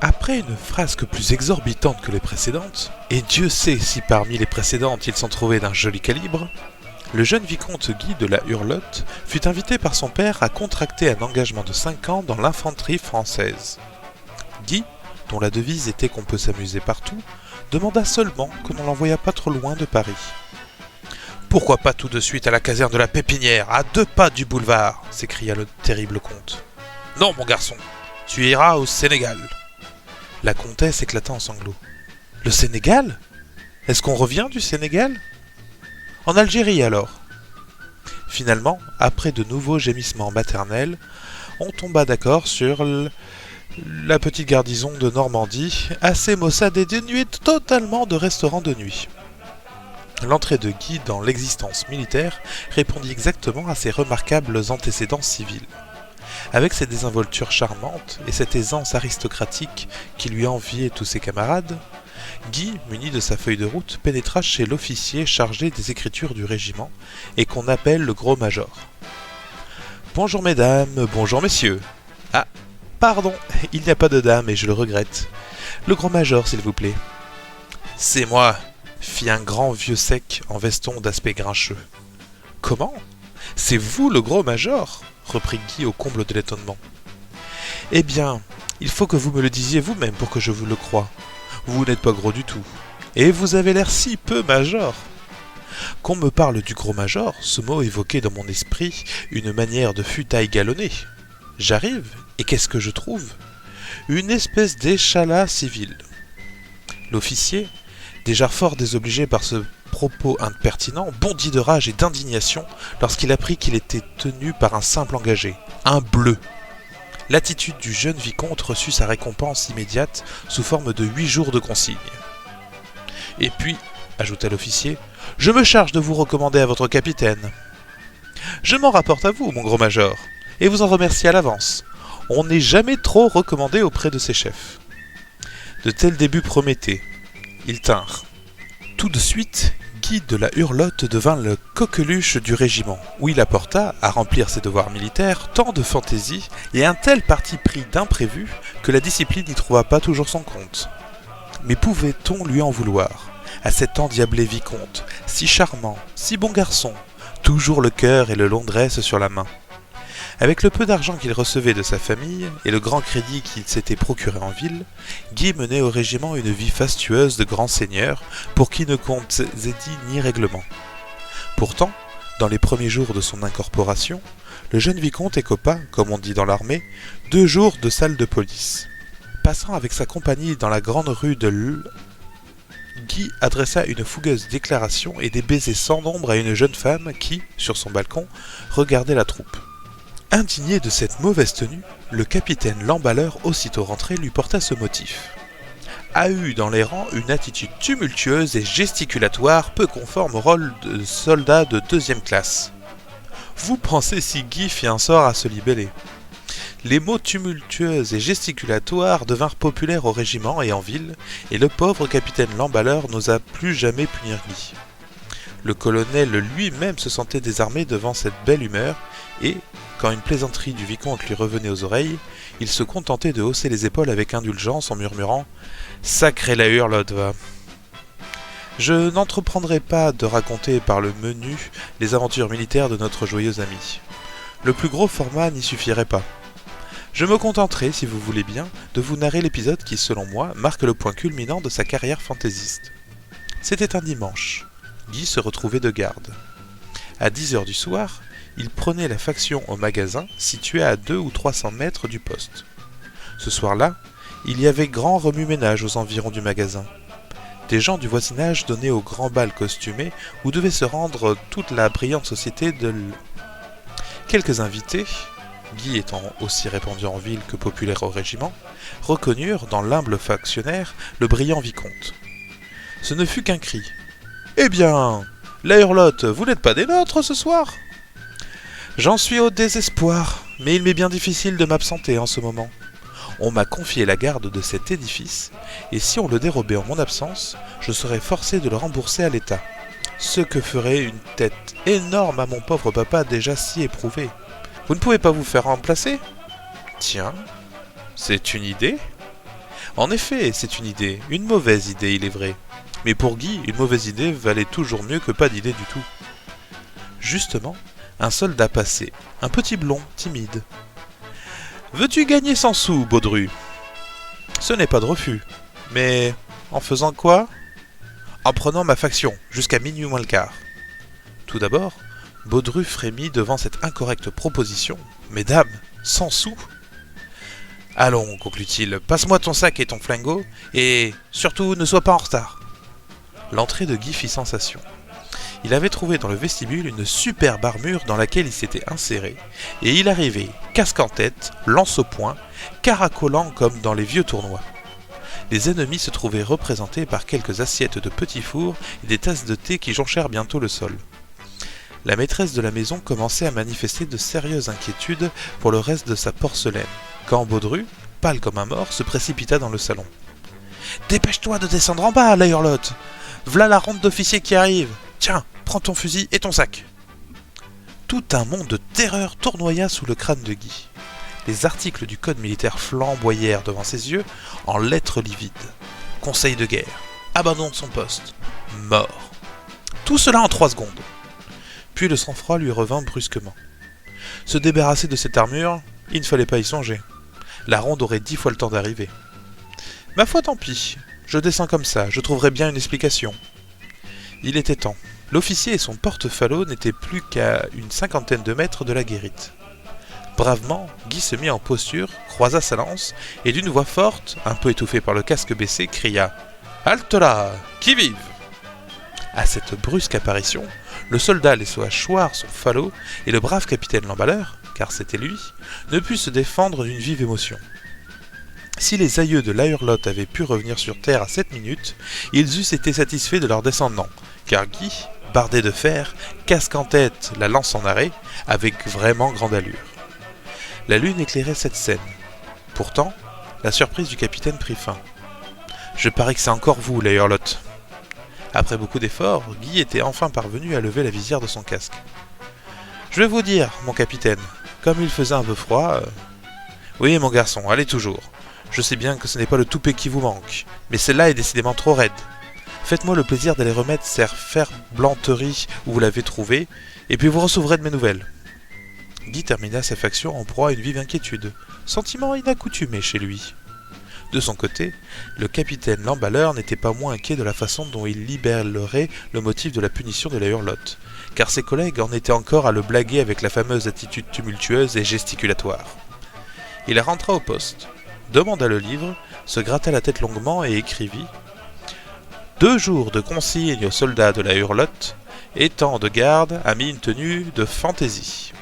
Après une frasque plus exorbitante que les précédentes, et Dieu sait si parmi les précédentes il s'en trouvait d'un joli calibre, le jeune vicomte Guy de la Hurlotte fut invité par son père à contracter un engagement de 5 ans dans l'infanterie française. Guy, dont la devise était qu'on peut s'amuser partout, demanda seulement que l'on l'envoyât pas trop loin de Paris. « Pourquoi pas tout de suite à la caserne de la Pépinière, à 2 pas du boulevard ?» s'écria le terrible comte. « Non, mon garçon, tu iras au Sénégal. » La comtesse éclata en sanglots. « Le Sénégal ? Est-ce qu'on revient du Sénégal ? En Algérie alors ?» Finalement, après de nouveaux gémissements maternels, on tomba d'accord sur la petite garnison de Normandie, assez maussade et dénuée totalement de restaurants de nuit. L'entrée de Guy dans l'existence militaire répondit exactement à ses remarquables antécédents civils. Avec ses désinvoltures charmantes et cette aisance aristocratique qui lui enviait tous ses camarades, Guy, muni de sa feuille de route, pénétra chez l'officier chargé des écritures du régiment et qu'on appelle le gros major. « Bonjour mesdames, bonjour messieurs. Ah, pardon, il n'y a pas de dame et je le regrette. Le gros major, s'il vous plaît. »« C'est moi !» fit un grand vieux sec en veston d'aspect grincheux. « Comment ? C'est vous le gros major ?» reprit Guy au comble de l'étonnement. « Eh bien, il faut que vous me le disiez vous-même pour que je vous le croie. Vous n'êtes pas gros du tout. Et vous avez l'air si peu major. » Qu'on me parle du gros major, ce mot évoquait dans mon esprit une manière de futaille galonnée. J'arrive, et qu'est-ce que je trouve ? Une espèce d'échalas civil. L'officier, déjà fort désobligé par ce propos impertinent, bondit de rage et d'indignation lorsqu'il apprit qu'il était tenu par un simple engagé, un bleu. L'attitude du jeune vicomte reçut sa récompense immédiate sous forme de 8 jours de consigne. « Et puis, » ajouta l'officier, « je me charge de vous recommander à votre capitaine. »« Je m'en rapporte à vous, mon gros major, et vous en remercie à l'avance. On n'est jamais trop recommandé auprès de ses chefs. » De tels débuts promettaient. Ils tinrent. Tout de suite, Guy de la Hurlotte devint le coqueluche du régiment, où il apporta, à remplir ses devoirs militaires, tant de fantaisie et un tel parti pris d'imprévu que la discipline n'y trouva pas toujours son compte. Mais pouvait-on lui en vouloir, à cet endiablé vicomte, si charmant, si bon garçon, toujours le cœur et le long dresse sur la main ? Avec le peu d'argent qu'il recevait de sa famille et le grand crédit qu'il s'était procuré en ville, Guy menait au régiment une vie fastueuse de grand seigneur pour qui ne compte édit ni règlement. Pourtant, dans les premiers jours de son incorporation, le jeune vicomte écopa, comme on dit dans l'armée, 2 jours de salle de police. Passant avec sa compagnie dans la grande rue de Guy adressa une fougueuse déclaration et des baisers sans nombre à une jeune femme qui, sur son balcon, regardait la troupe. Indigné de cette mauvaise tenue, le capitaine l'emballeur aussitôt rentré lui porta ce motif. A eu dans les rangs une attitude tumultueuse et gesticulatoire peu conforme au rôle de soldat de 2e classe. Vous pensez si Guy fit un sort à se libeller. Les mots tumultueux et gesticulatoires devinrent populaires au régiment et en ville, et le pauvre capitaine l'emballeur n'osa plus jamais punir Guy. Le colonel lui-même se sentait désarmé devant cette belle humeur, et, quand une plaisanterie du vicomte lui revenait aux oreilles, il se contentait de hausser les épaules avec indulgence en murmurant « Sacré la Hurlotte, va !» Je n'entreprendrai pas de raconter par le menu les aventures militaires de notre joyeux ami. Le plus gros format n'y suffirait pas. Je me contenterai, si vous voulez bien, de vous narrer l'épisode qui, selon moi, marque le point culminant de sa carrière fantaisiste. C'était un dimanche. Guy se retrouvait de garde. À 10h du soir, il prenait la faction au magasin situé à 200 ou 300 mètres du poste. Ce soir-là, il y avait grand remue-ménage aux environs du magasin. Des gens du voisinage donnaient au grand bal costumé où devait se rendre toute la brillante société de Quelques invités, Guy étant aussi répandu en ville que populaire au régiment, reconnurent dans l'humble factionnaire le brillant vicomte. Ce ne fut qu'un cri. « Eh bien, la Hurlotte, vous n'êtes pas des nôtres ce soir ?» J'en suis au désespoir, mais il m'est bien difficile de m'absenter en ce moment. On m'a confié la garde de cet édifice, et si on le dérobait en mon absence, je serais forcé de le rembourser à l'État. Ce que ferait une tête énorme à mon pauvre papa déjà si éprouvé. Vous ne pouvez pas vous faire remplacer ? Tiens, c'est une idée. En effet, c'est une mauvaise idée, il est vrai. Mais pour Guy, une mauvaise idée valait toujours mieux que pas d'idée du tout. Justement, un soldat passait, un petit blond, timide. « Veux-tu gagner 100 sous, Baudru ?» Ce n'est pas de refus. Mais en faisant quoi ? En prenant ma faction, jusqu'à minuit moins le quart. Tout d'abord, Baudru frémit devant cette incorrecte proposition. « Mesdames, 100 sous ?» Allons, conclut-il, passe-moi ton sac et ton flingot, et surtout ne sois pas en retard. L'entrée de Guy fit sensation. Il avait trouvé dans le vestibule une superbe armure dans laquelle il s'était inséré, et il arrivait, casque en tête, lance au poing, caracolant comme dans les vieux tournois. Les ennemis se trouvaient représentés par quelques assiettes de petits fours et des tasses de thé qui jonchèrent bientôt le sol. La maîtresse de la maison commençait à manifester de sérieuses inquiétudes pour le reste de sa porcelaine, quand Baudru, pâle comme un mort, se précipita dans le salon. « Dépêche-toi de descendre en bas, la hurlotte! V'là la ronde d'officiers qui arrive! Tiens, prends ton fusil et ton sac !» Tout un monde de terreur tournoya sous le crâne de Guy. Les articles du code militaire flamboyèrent devant ses yeux en lettres livides. Conseil de guerre, abandon de son poste, mort. Tout cela en 3 secondes. Puis le sang-froid lui revint brusquement. Se débarrasser de cette armure, il ne fallait pas y songer. La ronde aurait 10 fois le temps d'arriver. Ma foi, tant pis. Je descends comme ça, je trouverai bien une explication. Il était temps. L'officier et son porte-falot n'étaient plus qu'à une 50aine de mètres de la guérite. Bravement, Guy se mit en posture, croisa sa lance, et d'une voix forte, un peu étouffée par le casque baissé, cria « Halte là, qui vive !» À cette brusque apparition, le soldat laissa choir son falot, et le brave capitaine l'emballeur, car c'était lui, ne put se défendre d'une vive émotion. Si les aïeux de la Hurlotte avaient pu revenir sur terre à 7 minutes, ils eussent été satisfaits de leur descendant, car Guy, bardé de fer, casque en tête, la lance en arrêt, avec vraiment grande allure. La lune éclairait cette scène. Pourtant, la surprise du capitaine prit fin. « Je parie que c'est encore vous, la Hurlotte !» Après beaucoup d'efforts, Guy était enfin parvenu à lever la visière de son casque. « Je vais vous dire, mon capitaine, comme il faisait un peu froid... Oui, mon garçon, allez toujours. Je sais bien que ce n'est pas le toupet qui vous manque, mais celle-là est décidément trop raide. Faites-moi le plaisir d'aller remettre cette ferblanterie où vous l'avez trouvée, et puis vous recevrez de mes nouvelles. » Guy termina sa faction en proie à une vive inquiétude, sentiment inaccoutumé chez lui. De son côté, le capitaine l'emballeur n'était pas moins inquiet de la façon dont il libellerait le motif de la punition de la Hurlotte, car ses collègues en étaient encore à le blaguer avec la fameuse attitude tumultueuse et gesticulatoire. Il rentra au poste, demanda le livre, se gratta la tête longuement et écrivit « 2 jours de consigne aux soldats de la Hurlotte, étant de garde à mis une tenue de fantaisie. »